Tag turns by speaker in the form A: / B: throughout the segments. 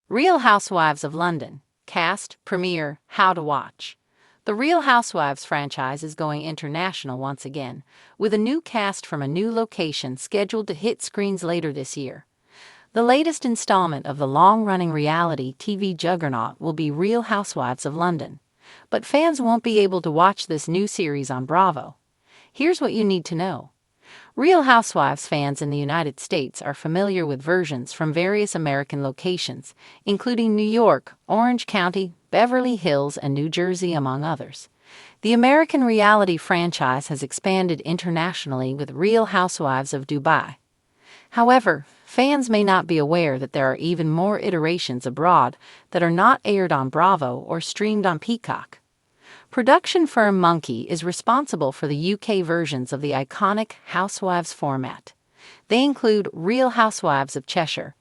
A: Real Housewives of London. Cast, premiere, how to watch. The Real Housewives franchise is going international once again, with a new cast from a new location scheduled to hit screens later this year. The latest installment of the long-running reality TV juggernaut will be Real Housewives of London. But fans won't be able to watch this new series on Bravo. Here's what you need to know. Real Housewives fans in the United States are familiar with versions from various American locations, including New York, Orange County, Beverly Hills, and New Jersey, among others. The American reality franchise has expanded internationally with Real Housewives of Dubai. However, fans may not be aware that there are even more iterations abroad that are not aired on Bravo or streamed on Peacock. Production firm Monkey is responsible for the UK versions of the iconic Housewives format. They include Real Housewives of Cheshire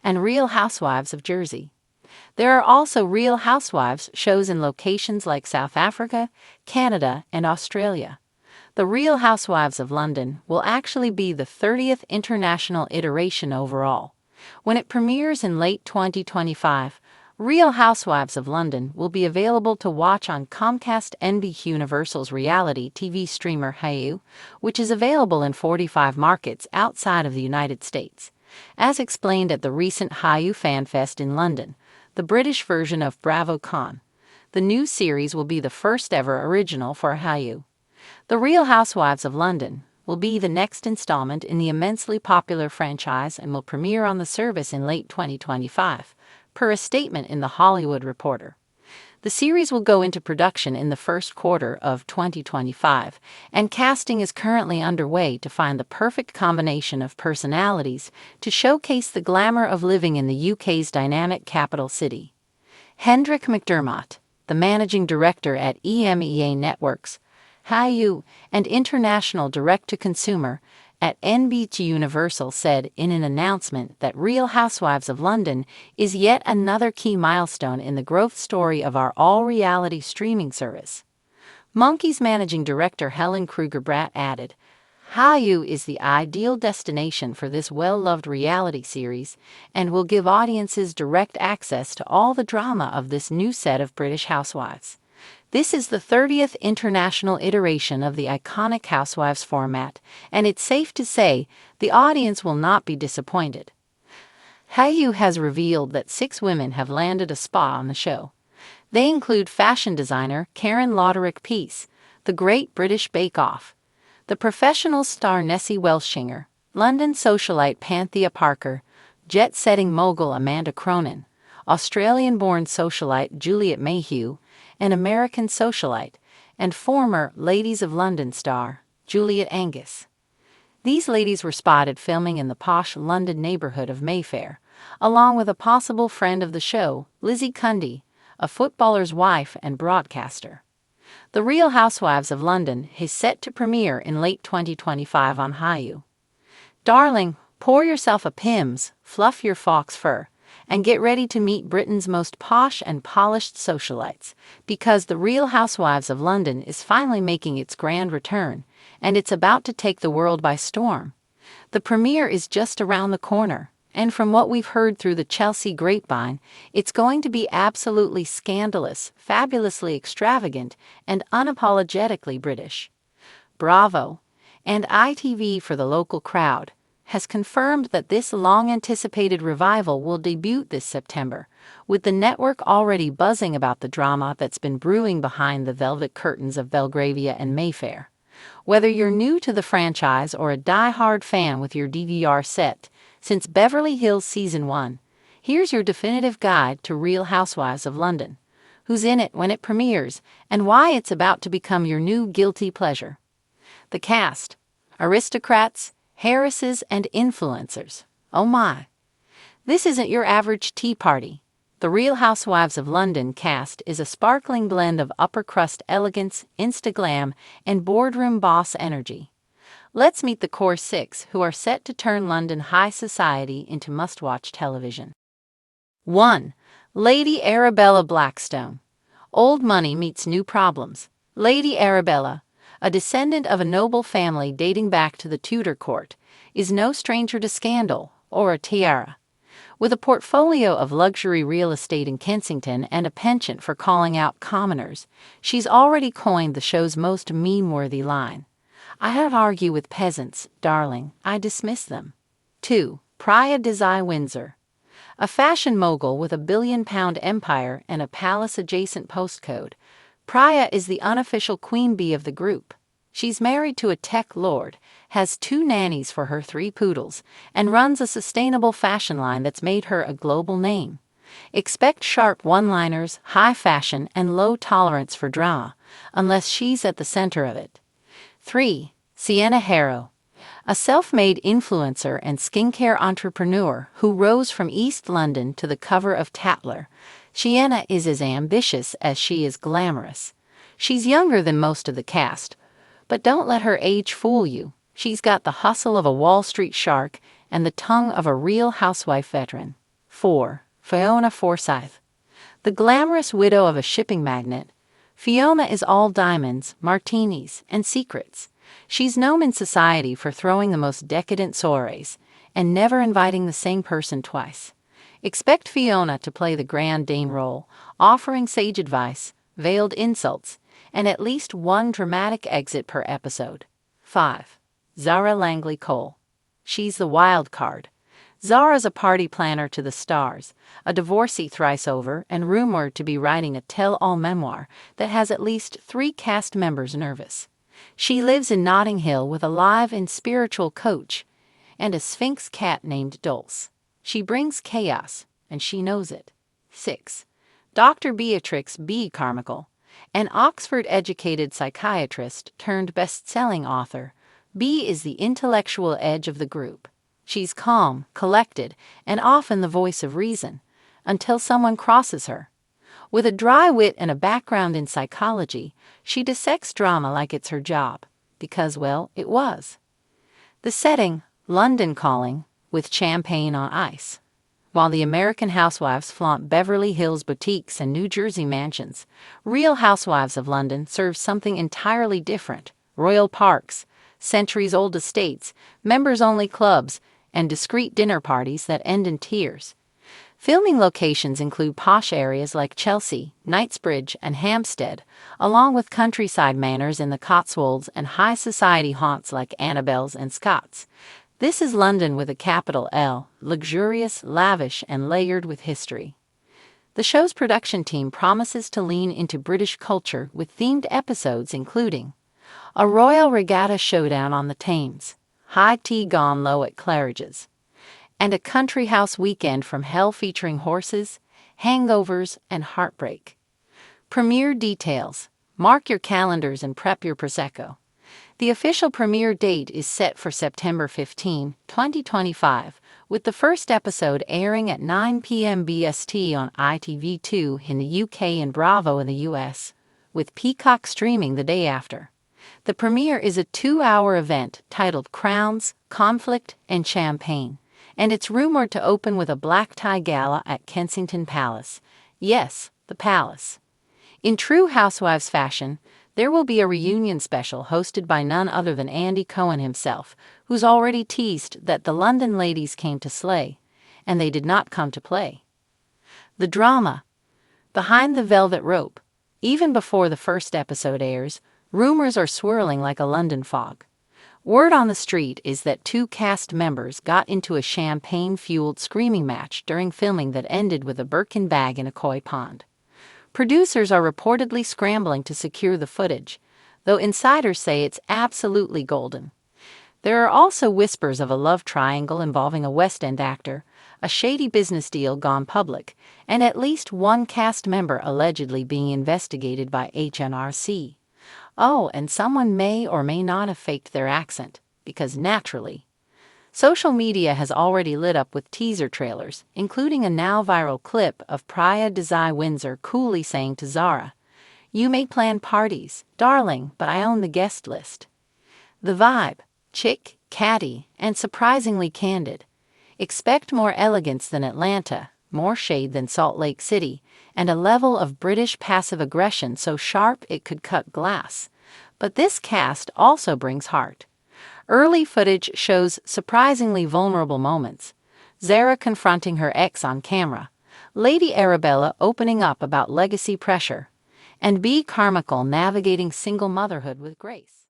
A: and Real Housewives of Jersey. There are also Real Housewives shows in locations like South Africa, Canada, and Australia. The Real Housewives of London will actually be the 30th international iteration overall. When it premieres in late 2025, Real Housewives of London will be available to watch on Comcast NBC Universal's reality TV streamer Hulu, which is available in 45 markets outside of the United States. As explained at the recent Hulu Fan Fest in London, the British version of BravoCon, the new series will be the first ever original for Hulu. The Real Housewives of London will be the next installment in the immensely popular franchise and will premiere on the service in late 2025. Per a statement in The Hollywood Reporter. The series will go into production in the first quarter of 2025, and casting is currently underway to find the perfect combination of personalities to showcase the glamour of living in the UK's dynamic capital city. Hendrik McDermott, the managing director at EMEA Networks, Hulu, and international direct-to-consumer at NBC Universal, said in an announcement that Real Housewives of London is yet another key milestone in the growth story of our all-reality streaming service. Monkey's managing director Helen Kruger-Bratt added, Hulu is the ideal destination for this well-loved reality series and will give audiences direct access to all the drama of this new set of British housewives. This is the 30th international iteration of the iconic Housewives format, and it's safe to say the audience will not be disappointed. Hulu has revealed that 6 women have landed a spot on the show. They include fashion designer Karen Loderick-Peace, the Great British Bake Off, the professional star Nessie Welschinger, London socialite Panthea Parker, jet-setting mogul Amanda Cronin, Australian-born socialite Juliet Mayhew, an American socialite, and former Ladies of London star, Juliet Angus. These ladies were spotted filming in the posh London neighborhood of Mayfair, along with a possible friend of the show, Lizzie Cundy, a footballer's wife and broadcaster. The Real Housewives of London is set to premiere in late 2025 on Hulu. Darling, pour yourself a Pimm's, fluff your fox fur, and get ready to meet Britain's most posh and polished socialites, because The Real Housewives of London is finally making its grand return, and it's about to take the world by storm. The premiere is just around the corner, and from what we've heard through the Chelsea grapevine, it's going to be absolutely scandalous, fabulously extravagant, and unapologetically British. Bravo, and ITV for the local crowd, has confirmed that this long-anticipated revival will debut this September, with the network already buzzing about the drama that's been brewing behind the velvet curtains of Belgravia and Mayfair. Whether you're new to the franchise or a die-hard fan with your DVR set since Beverly Hills Season 1, here's your definitive guide to Real Housewives of London, who's in it when it premieres, and why it's about to become your new guilty pleasure. The cast: aristocrats, heiresses, and influencers. Oh my! This isn't your average tea party. The Real Housewives of London cast is a sparkling blend of upper-crust elegance, insta-glam, and boardroom boss energy. Let's meet the core 6 who are set to turn London high society into must-watch television. 1. Lady Arabella Blackstone. Old money meets new problems. Lady Arabella, a descendant of a noble family dating back to the Tudor court, is no stranger to scandal or a tiara. With a portfolio of luxury real estate in Kensington and a penchant for calling out commoners, she's already coined the show's most meme-worthy line. "I don't argue with peasants, darling, I dismiss them." 2. Praia Desai Windsor. A fashion mogul with a billion-pound empire and a palace-adjacent postcode, Praia is the unofficial queen bee of the group. She's married to a tech lord, has 2 nannies for her 3 poodles, and runs a sustainable fashion line that's made her a global name. Expect sharp one-liners, high fashion, and low tolerance for drama, unless she's at the center of it. 3. Sienna Harrow. A self-made influencer and skincare entrepreneur who rose from East London to the cover of Tatler, Sienna is as ambitious as she is glamorous. She's younger than most of the cast, but don't let her age fool you. She's got the hustle of a Wall Street shark and the tongue of a real housewife veteran. 4. Fiona Forsyth. The glamorous widow of a shipping magnate, Fiona is all diamonds, martinis, and secrets. She's known in society for throwing the most decadent soirees and never inviting the same person twice. Expect Fiona to play the grand dame role, offering sage advice, veiled insults, and at least one dramatic exit per episode. 5. Zara Langley Cole. She's the wild card. Zara's a party planner to the stars, a divorcee thrice over, and rumored to be writing a tell-all memoir that has at least 3 cast members nervous. She lives in Notting Hill with a live and spiritual coach and a Sphinx cat named Dulce. She brings chaos, and she knows it. 6. Dr. Beatrix B. Carmichael. An Oxford-educated psychiatrist turned best-selling author, B is the intellectual edge of the group. She's calm, collected, and often the voice of reason, until someone crosses her. With a dry wit and a background in psychology, she dissects drama like it's her job, because, well, it was. The setting, London calling, with champagne on ice. While the American housewives flaunt Beverly Hills boutiques and New Jersey mansions, Real Housewives of London serves something entirely different: royal parks, centuries-old estates, members-only clubs, and discreet dinner parties that end in tears. Filming locations include posh areas like Chelsea, Knightsbridge, and Hampstead, along with countryside manors in the Cotswolds and high society haunts like Annabelle's and Scott's. This is London with a capital L, luxurious, lavish, and layered with history. The show's production team promises to lean into British culture with themed episodes including a royal regatta showdown on the Thames, high tea gone low at Claridge's, and a country house weekend from hell featuring horses, hangovers, and heartbreak. Premiere details. Mark your calendars and prep your Prosecco. The official premiere date is set for September 15, 2025, with the first episode airing at 9 p.m. BST on ITV2 in the UK and Bravo in the US, with Peacock streaming the day after. The premiere is a 2-hour event titled Crowns, Conflict, and Champagne, and it's rumored to open with a black tie gala at Kensington Palace. Yes, the Palace. In true Housewives fashion, there will be a reunion special hosted by none other than Andy Cohen himself, who's already teased that the London ladies came to slay, and they did not come to play. The drama. Behind the velvet rope. Even before the first episode airs, rumors are swirling like a London fog. Word on the street is that 2 cast members got into a champagne-fueled screaming match during filming that ended with a Birkin bag in a koi pond. Producers are reportedly scrambling to secure the footage, though insiders say it's absolutely golden. There are also whispers of a love triangle involving a West End actor, a shady business deal gone public, and at least one cast member allegedly being investigated by HMRC. Oh, and someone may or may not have faked their accent, because naturally. Social media has already lit up with teaser trailers, including a now-viral clip of Praia Desai Windsor coolly saying to Zara, "You may plan parties, darling, but I own the guest list." The vibe: chic, catty, and surprisingly candid. Expect more elegance than Atlanta, more shade than Salt Lake City, and a level of British passive aggression so sharp it could cut glass. But this cast also brings heart. Early footage shows surprisingly vulnerable moments. Zara confronting her ex on camera, Lady Arabella opening up about legacy pressure, and B. Carmichael navigating single motherhood with grace.